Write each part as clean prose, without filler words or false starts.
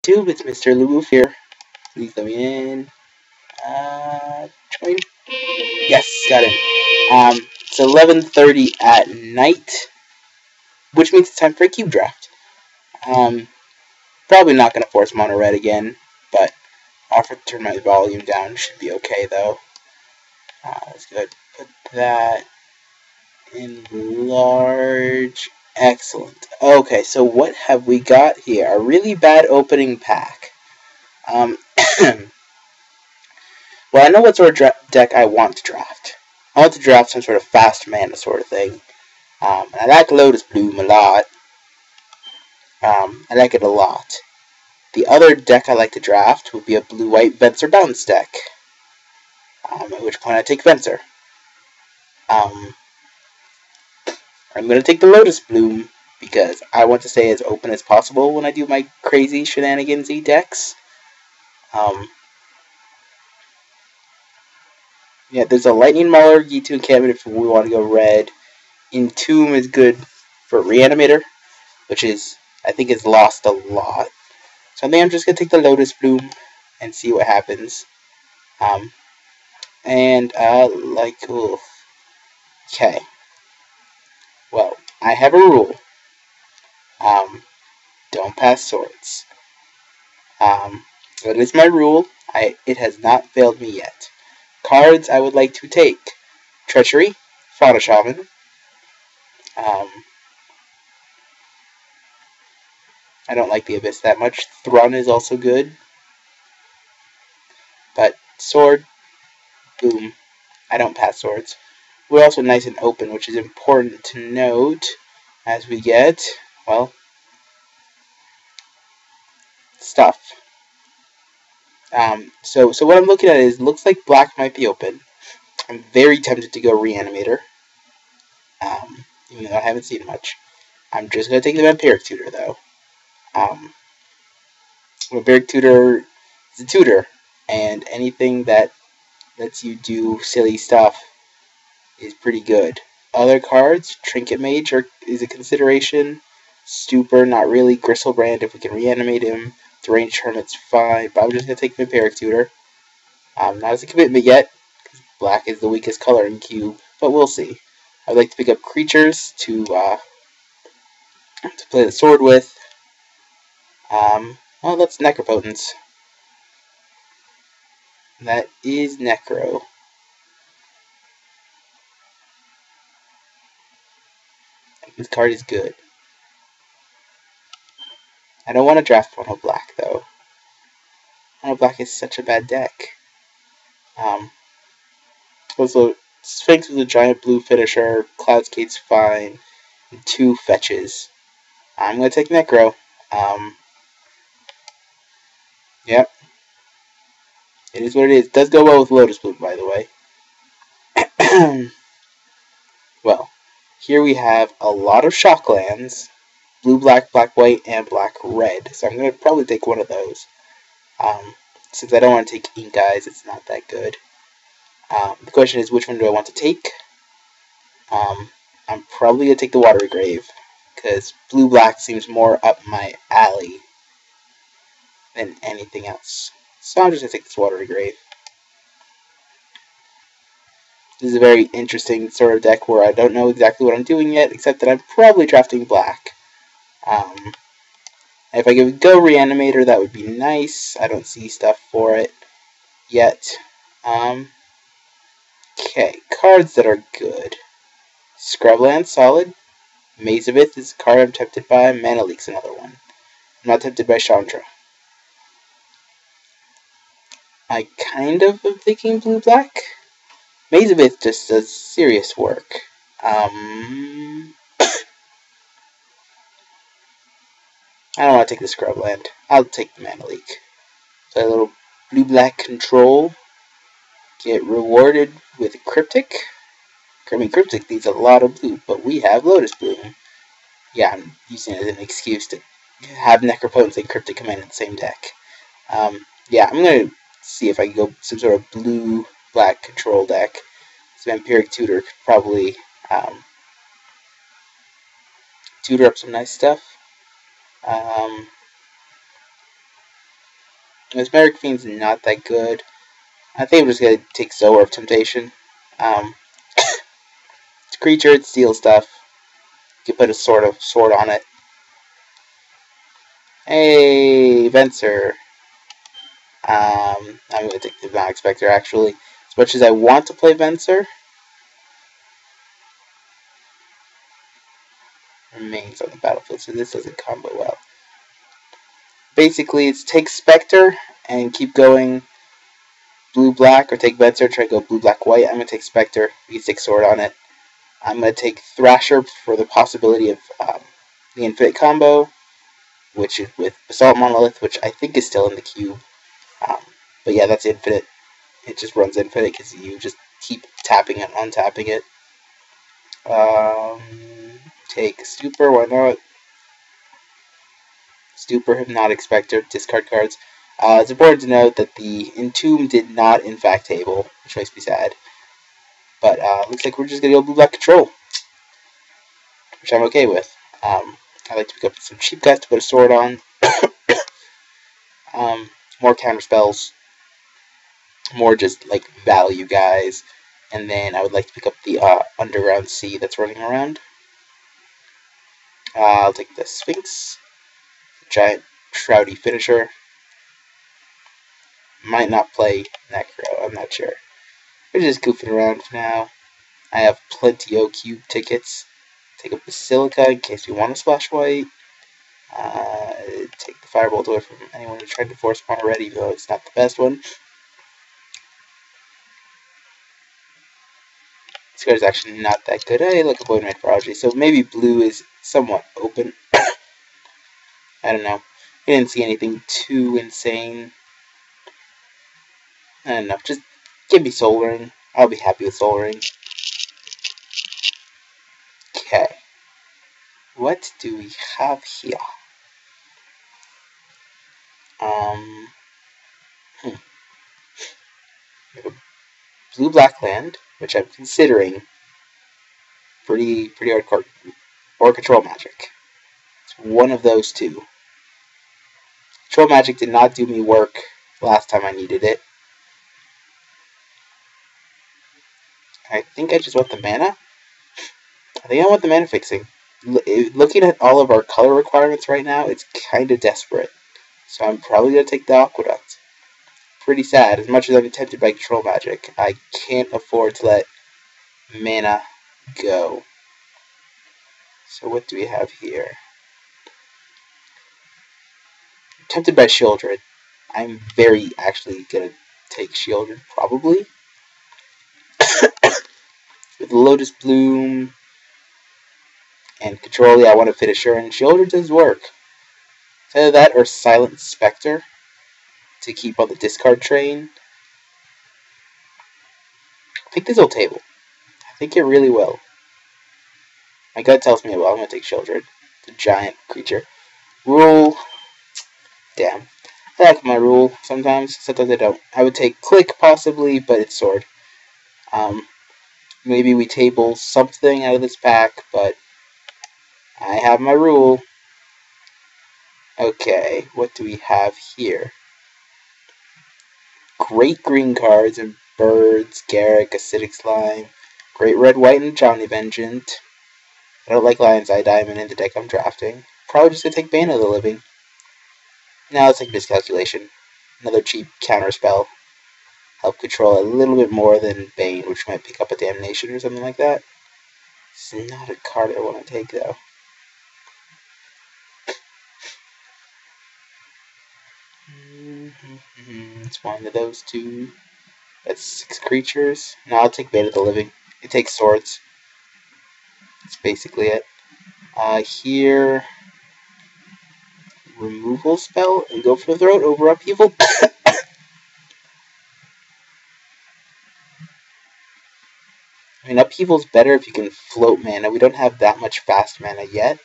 YouTube, it's MrLuBuFu here. Please let me in. Join. Yes, got in. It's 11:30 at night, which means it's time for a cube draft. Probably not gonna force mono red again, but I'll have to turn my volume down. Should be okay though. Let's go ahead and put that in large. Excellent. Okay, so what have we got here? A really bad opening pack. Well, I know what sort of deck I want to draft. I want to draft some sort of fast mana sort of thing. I like Lotus Bloom a lot. I like it a lot. The other deck I like to draft would be a blue-white Venser Bounce deck. At which point I take Venser. I'm going to take the Lotus Bloom because I want to stay as open as possible when I do my crazy shenanigansy decks. Yeah, there's a Lightning Mauler, G2 encampment if we want to go red. Entomb is good for Reanimator, which is, I think, is lost a lot. So I think I'm just going to take the Lotus Bloom and see what happens. Okay. Well, I have a rule. Don't pass swords. That is my rule. It has not failed me yet. Cards I would like to take: Treachery, Fauna Shaman. I don't like the Abyss that much. Thrun is also good. But sword, boom. I don't pass swords. We're also nice and open, which is important to note as we get, well, stuff. So what I'm looking at is, looks like black might be open. I'm very tempted to go Reanimator, even though I haven't seen much. I'm just going to take the Vampiric Tutor, though. Vampiric Tutor is a tutor, and anything that lets you do silly stuff is pretty good. Other cards, Trinket Mage is a consideration. Stupor, not really. Gristlebrand, if we can reanimate him. Deranged Hermit's fine, but I'm just going to take Vampiric Tutor. Not as a commitment yet, because black is the weakest color in cube, but we'll see. I'd like to pick up creatures to play the sword with. Well, that's Necropotence. That is Necro. This card is good. I don't want to draft Mono Black, though. Mono Black is such a bad deck. Also, Sphinx with a giant blue finisher, Cloudskate's fine, and 2 fetches. I'm going to take Necro. Yep. It is what it is. It does go well with Lotus Bloom, by the way. Well, here we have a lot of Shocklands. Blue, black, black, white, and black, red. So I'm going to probably take one of those. Since I don't want to take Ink Eyes, it's not that good. The question is, which one do I want to take? I'm probably going to take the Watery Grave, because blue-black seems more up my alley than anything else. So I'm just going to take this Watery Grave. This is a very interesting sort of deck where I don't know exactly what I'm doing yet, except that I'm probably drafting black. If I could go Reanimator, that would be nice. I don't see stuff for it yet. Okay, cards that are good. Scrubland, solid. Maze of Ith is a card I'm tempted by. Mana Leak's another one. I'm not tempted by Chandra. I kind of am thinking blue-black. Maze of Ith just does serious work. I don't want to take the Scrubland. I'll take the Mana Leak. So a little blue-black control. Get rewarded with Cryptic. I mean, Cryptic needs a lot of blue, but we have Lotus Bloom. Yeah, I'm using it as an excuse to have Necropotence and Cryptic come in the same deck. Yeah, I'm going to see if I can go some sort of blue-black control deck. This Vampiric Tutor could probably tutor up some nice stuff. Mesmeric Fiend's not that good. I think I'm just gonna take Zoa of Temptation. It's a creature, it steals stuff. You can put a sword on it. Hey, Venser. I'm gonna take the Not Expector actually. As much as I want to play Venser, remains on the battlefield, so this doesn't combo well. Basically, it's take Spectre and keep going blue-black, or take Venser, try to go blue-black-white. I'm going to take Spectre, we can stick Sword on it. I'm going to take Thrasher for the possibility of the Infinite combo, which is with Basalt Monolith, which I think is still in the cube. But yeah, that's infinite. It just runs infinite because you just keep tapping it, untapping it. Take Stupor, why not? Stupor, Hypnotic Spectre, discard cards. It's important to note that the Entomb did not, in fact, table, which makes me sad. But looks like we're just going to go blue-black control, which I'm okay with. I like to pick up some cheap guys to put a sword on. More counter spells. More just, like, value guys. And then I would like to pick up the Underground Sea that's running around. I'll take the Sphinx. Giant Shroudy Finisher. Might not play Necro, I'm not sure. We're just goofing around for now. I have plenty of cube tickets. Take a Basilica in case we want to splash white. Take the Firebolt away from anyone who tried to force one already, though it's not the best one. This card is actually not that good. Hey, look, a Voidmage Prodigy. So maybe blue is somewhat open. I don't know. I didn't see anything too insane. I don't know. Just give me Soul Ring. I'll be happy with Soul Ring. Okay. What do we have here? We have a blue-black land, which I'm considering pretty hardcore, or Control Magic. It's one of those two. Control Magic did not do me work last time I needed it. I think I just want the mana. I think I want the mana fixing. Looking at all of our color requirements right now, it's kind of desperate. So I'm probably going to take the Aqueduct. Pretty sad. As much as I'm tempted by Control Magic, I can't afford to let mana go. So what do we have here? I'm tempted by Shieldred. I'm very actually going to take Shieldred, probably. With Lotus Bloom and Control, yeah, I want to Finisher, and Shieldred does work. Either that or Silent Spectre to keep on the discard train. I think this will table. I think it really will. My gut tells me it will. I'm going to take Shieldred. It's a giant creature. Rule. Damn. I like my rule sometimes. Sometimes I don't. I would take Click possibly, but it's Sword. Maybe we table something out of this pack, but I have my rule. Okay, what do we have here? Great green cards and Birds, Garrick, Acidic Slime, Great Red, White, and Johnny Vengeant. I don't like Lion's Eye Diamond in the deck I'm drafting. Probably just going to take Bane of the Living. Now let's take Miscalculation. Another cheap counter spell. Help control a little bit more than Bane, which might pick up a Damnation or something like that. It's not a card I want to take, though. It's one of those two. That's 6 creatures. Now I'll take Bane of the Living. It takes swords. That's basically it. Here, removal spell and go for the throat over Upheaval. I mean, Upheaval's better if you can float mana. We don't have that much fast mana yet.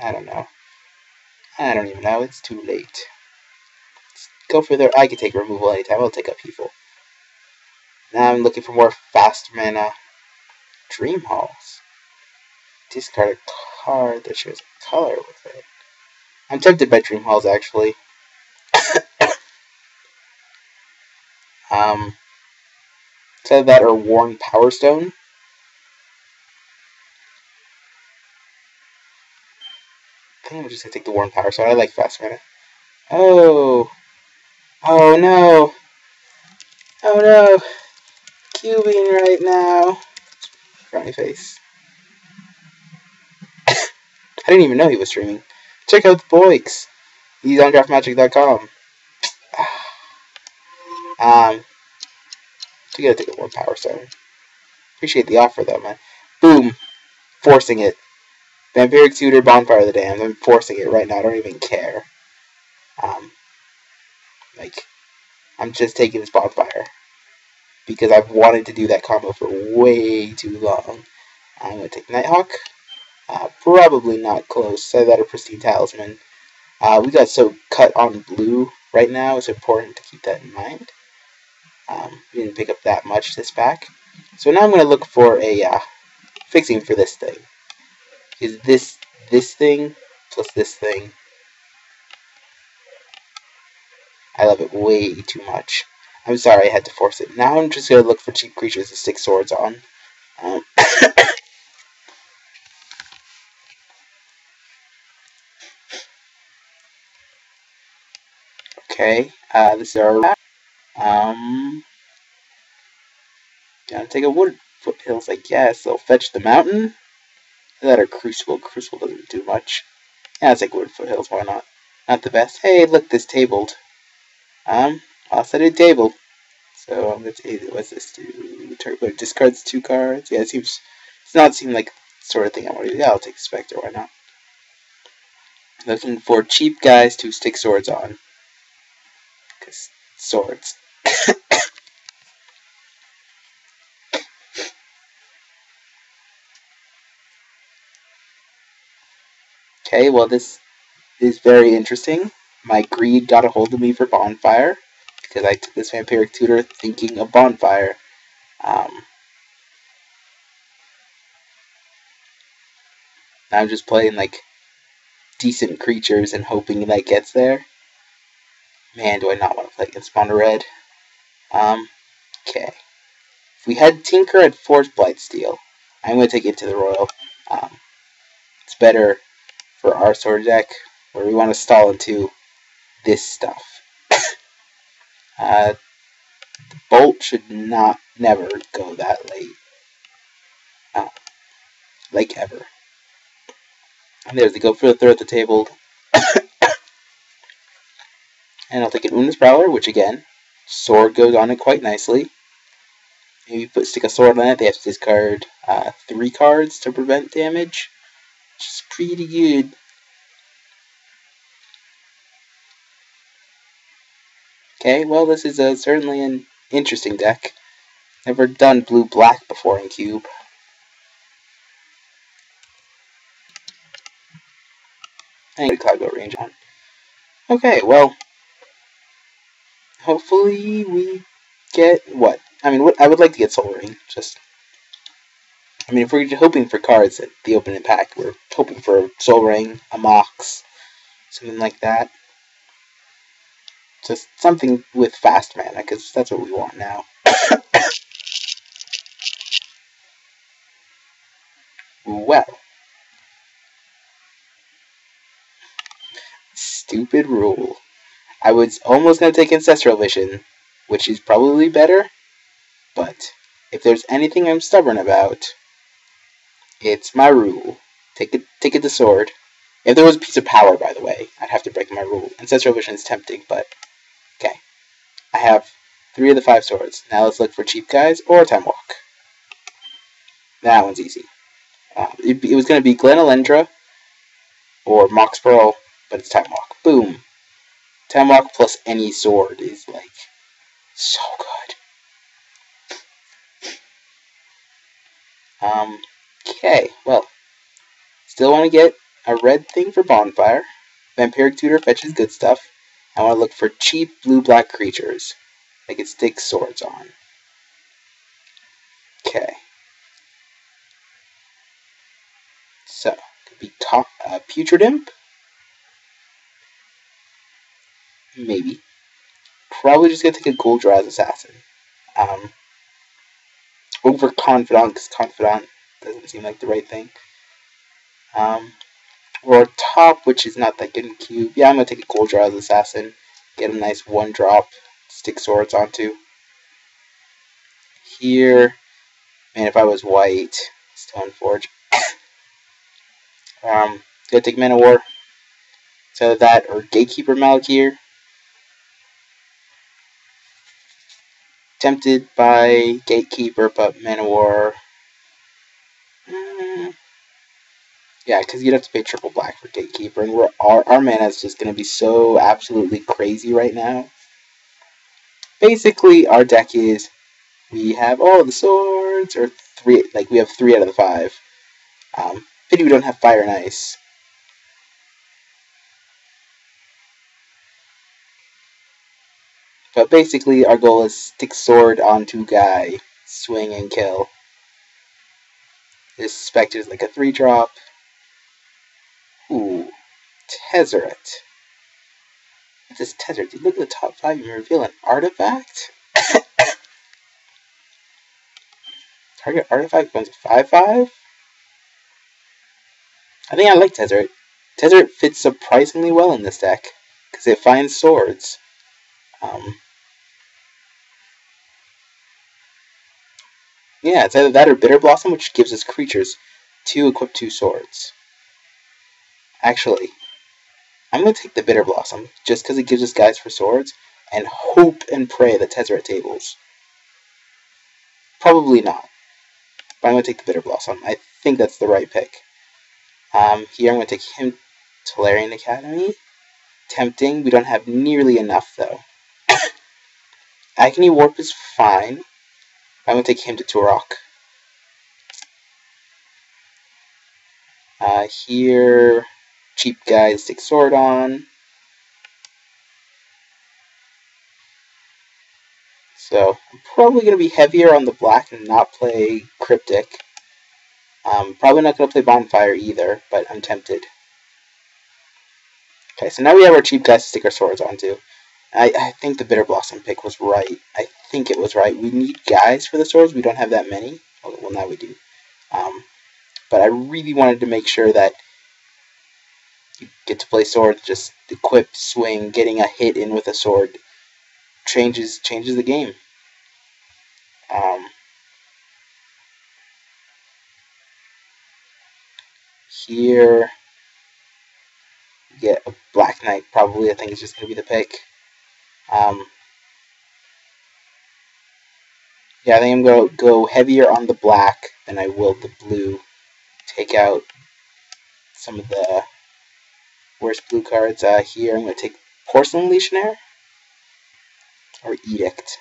I don't know. I don't even know. It's too late. Let's go for the... I can take removal anytime. I'll take Upheaval. Now I'm looking for more fast mana. Dream Halls. Discard a card that shows a color with it. I'm tempted by Dream Halls, actually. So that or Worn Power Stone. I think I'm just gonna take the Worn Power Stone. I like fast mana. Oh! Oh no! Oh no! Cubing right now. Frowny face. I didn't even know he was streaming. Check out the boys. He's on draftmagic.com. So you gotta take a Worn Power Stone. Appreciate the offer though, man. Boom! Forcing it. Vampiric Tutor, Bonfire of the Damned. I'm forcing it right now. I don't even care. I'm just taking this Bonfire. Because I've wanted to do that combo for way too long. I'm going to take Nighthawk. Probably not close. Say that or Pristine Talisman. We got so cut on blue right now. It's important to keep that in mind. We didn't pick up that much this pack. So now I'm going to look for a fixing for this thing. Because this thing plus this thing, I love it way too much. I'm sorry I had to force it. Now I'm just going to look for cheap creatures to stick swords on. Okay, this is our gonna take a wood foothills, I guess. They'll fetch the mountain. That or Crucible. Crucible doesn't do much. Yeah, I'll take wood foothills, why not? Not the best. Hey, look, this tabled. I'll set it tabled. So I'm gonna take, what's this do? Turbo discards 2 cards. Yeah, does not seem like the sort of thing I want to do. Yeah, I'll take Spectre, why not? Looking for cheap guys to stick swords on. Because swords. Okay, well this is very interesting. My greed got a hold of me for Bonfire, because I took this Vampiric Tutor thinking of Bonfire. Now I'm just playing like decent creatures and hoping that gets there. Man, do I not want to play against Mono Red. Okay. If we had Tinker at Force Blightsteel, I'm going to take it to the Royal. It's better for our sword deck, where we want to stall into this stuff. The Bolt should never go that late. Like ever. And there's the go for the throw at the table. And I'll take an Una's Prowler, which again, sword goes on it quite nicely. Maybe stick a sword on it, they have to discard 3 cards to prevent damage, which is pretty good. Okay, well this is certainly an interesting deck. Never done blue-black before in Cube. And Cloud Go range on. Okay, well, hopefully we get what? I mean, I would like to get Soul Ring. If we're hoping for cards at the opening pack, we're hoping for a Soul Ring, a Mox, something like that. Just something with fast mana, because that's what we want now. Well. Stupid rule. I was almost going to take Ancestral Vision, which is probably better, but if there's anything I'm stubborn about, it's my rule. Take it to sword. If there was a piece of power, by the way, I'd have to break my rule. Ancestral Vision is tempting, but okay. I have 3 of the 5 swords. Now let's look for cheap guys or Time Walk. That one's easy. It was going to be Glen Elendra or Mox Pearl, but it's Time Walk. Boom. Time Walk plus any sword is like so good. Okay, well, still want to get a red thing for Bonfire. Vampiric Tutor fetches good stuff. I want to look for cheap blue-black creatures I can stick swords on. Okay. So, could be Putrid Imp? Maybe. Probably just gonna take a Goldraz Assassin. Over Confidant, because Confidant doesn't seem like the right thing. Or top, which is not that good in cube. Yeah, I'm gonna take a Goldraz Assassin. Get a nice 1-drop, stick swords onto. Here, man, if I was white, Stoneforge. Gonna take Mana War. So that, or Gatekeeper Malakir. Tempted by Gatekeeper, but Mana War. Yeah, because you'd have to pay triple black for Gatekeeper, and our mana is just going to be so absolutely crazy right now. Basically, our deck is, we have all the swords, or we have 3 out of the 5. Pity we don't have Fire and Ice. But basically, our goal is stick sword onto guy, swing and kill. This Spectre is like a 3-drop. Ooh, Tezzeret. What is Tezzeret? Dude, look at the top 5, you reveal an artifact? Target artifact becomes a 5/5? I think I like Tezzeret. Tezzeret fits surprisingly well in this deck, because it finds swords. Yeah, it's either that or Bitter Blossom, which gives us creatures to equip 2 swords. Actually, I'm going to take the Bitter Blossom, just because it gives us guys for swords, and hope and pray that Tezzeret tables. Probably not, but I'm going to take the Bitter Blossom. I think that's the right pick. Here I'm going to take him to Tolarian Academy. Tempting. We don't have nearly enough, though. Agony Warp is fine. I'm going to take him to Turok. Here, cheap guys take sword on. So, I'm probably going to be heavier on the black and not play Cryptic. Probably not going to play Bonfire either, but I'm tempted. Okay, so now we have our cheap guys to stick our swords onto. I think the Bitter Blossom pick was right. I think it was right. We need guys for the swords. We don't have that many. Well, now we do. But I really wanted to make sure that you get to play swords, just equip, swing, getting a hit in with a sword changes the game. Here, you get a Black Knight, probably. I think it's just going to be the pick. Yeah, I think I'm going to go heavier on the black than I will the blue. Take out some of the worst blue cards. Here, I'm going to take Porcelain Legionnaire or Edict.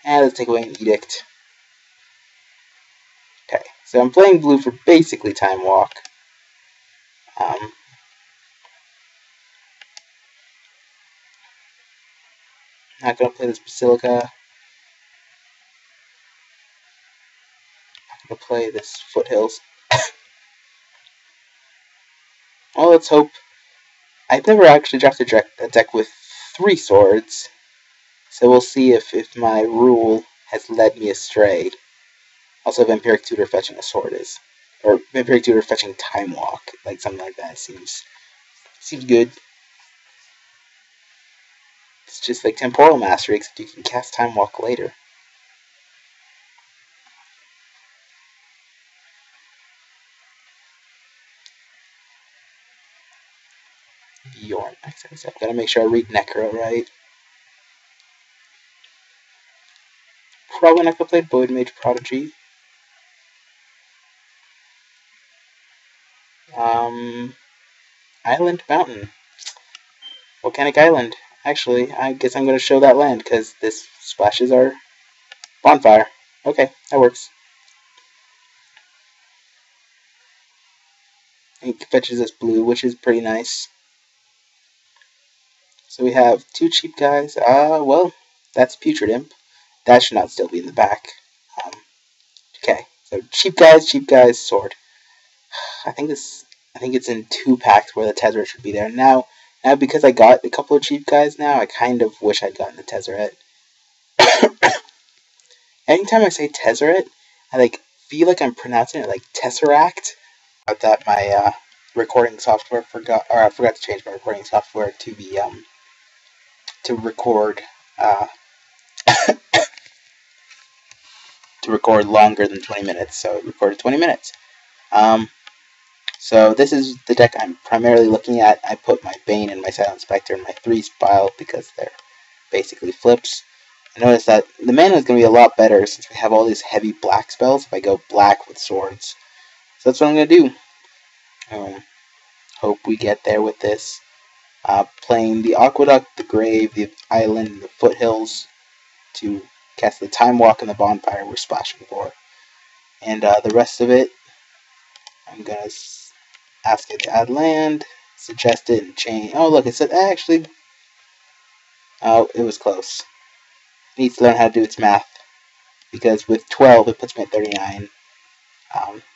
And let's take away an Edict. Okay, so I'm playing blue for basically Time Walk. Not going to play this Basilica. Not going to play this Foothills. Well, let's hope. I've never actually drafted a deck with 3 swords, so we'll see if my rule has led me astray. Also, Vampiric Tutor fetching a sword is, or Vampiric Tutor fetching Time Walk, like something like that seems good. It's just like Temporal Mastery, except you can cast Time Walk later. Bjorn. I've got to make sure I read Necro right. Probably not going to play Void Mage Prodigy. Island Mountain. Volcanic Island. Actually, I guess I'm going to show that land, because this splashes our Bonfire. Okay, that works. He fetches us blue, which is pretty nice. So we have 2 cheap guys. Well, that's Putrid Imp. That should not still be in the back. Okay, so cheap guys, sword. I think it's in 2 packs where the Tezzeret should be there. Now because I got a couple of cheap guys now, I kind of wish I'd gotten the Tezzeret. Anytime I say Tezzeret, I feel like I'm pronouncing it like Tesseract. But that my recording software I forgot to change my recording software to be to record to record longer than 20 minutes. So it recorded 20 minutes. So this is the deck I'm primarily looking at. I put my Bane and my Silent Spectre in my 3 pile because they're basically flips. I noticed that the mana is going to be a lot better since we have all these heavy black spells if I go black with swords. So that's what I'm going to do. Hope we get there with this. Playing the Aqueduct, the Grave, the Island, the Foothills to cast the Time Walk and the Bonfire we're splashing for. And the rest of it, I'm going to ask it to add land, suggest it, and change. Oh, look, it said actually. Oh, it was close. It needs to learn how to do its math. Because with 12, it puts me at 39.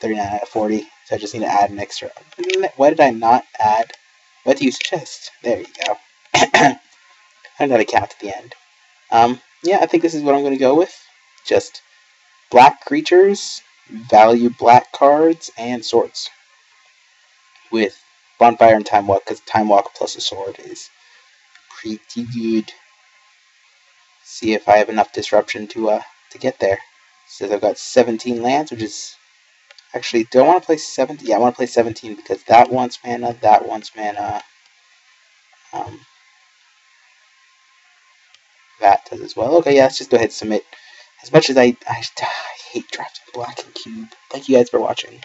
39 out of 40. So I just need to add an extra. Why did I not add? What do you suggest? There you go. I got a count at the end. Yeah, I think this is what I'm going to go with. Just black creatures, value black cards, and swords. With Bonfire and Time Walk, because Time Walk plus a sword is pretty good. See if I have enough disruption to get there. Says I've got 17 lands, which is actually. Do I want to play 17? Yeah, I want to play 17 because that wants mana. That wants mana. That does as well. Okay, yeah, let's just go ahead and submit. As much as I hate drafting black and cube. Thank you guys for watching.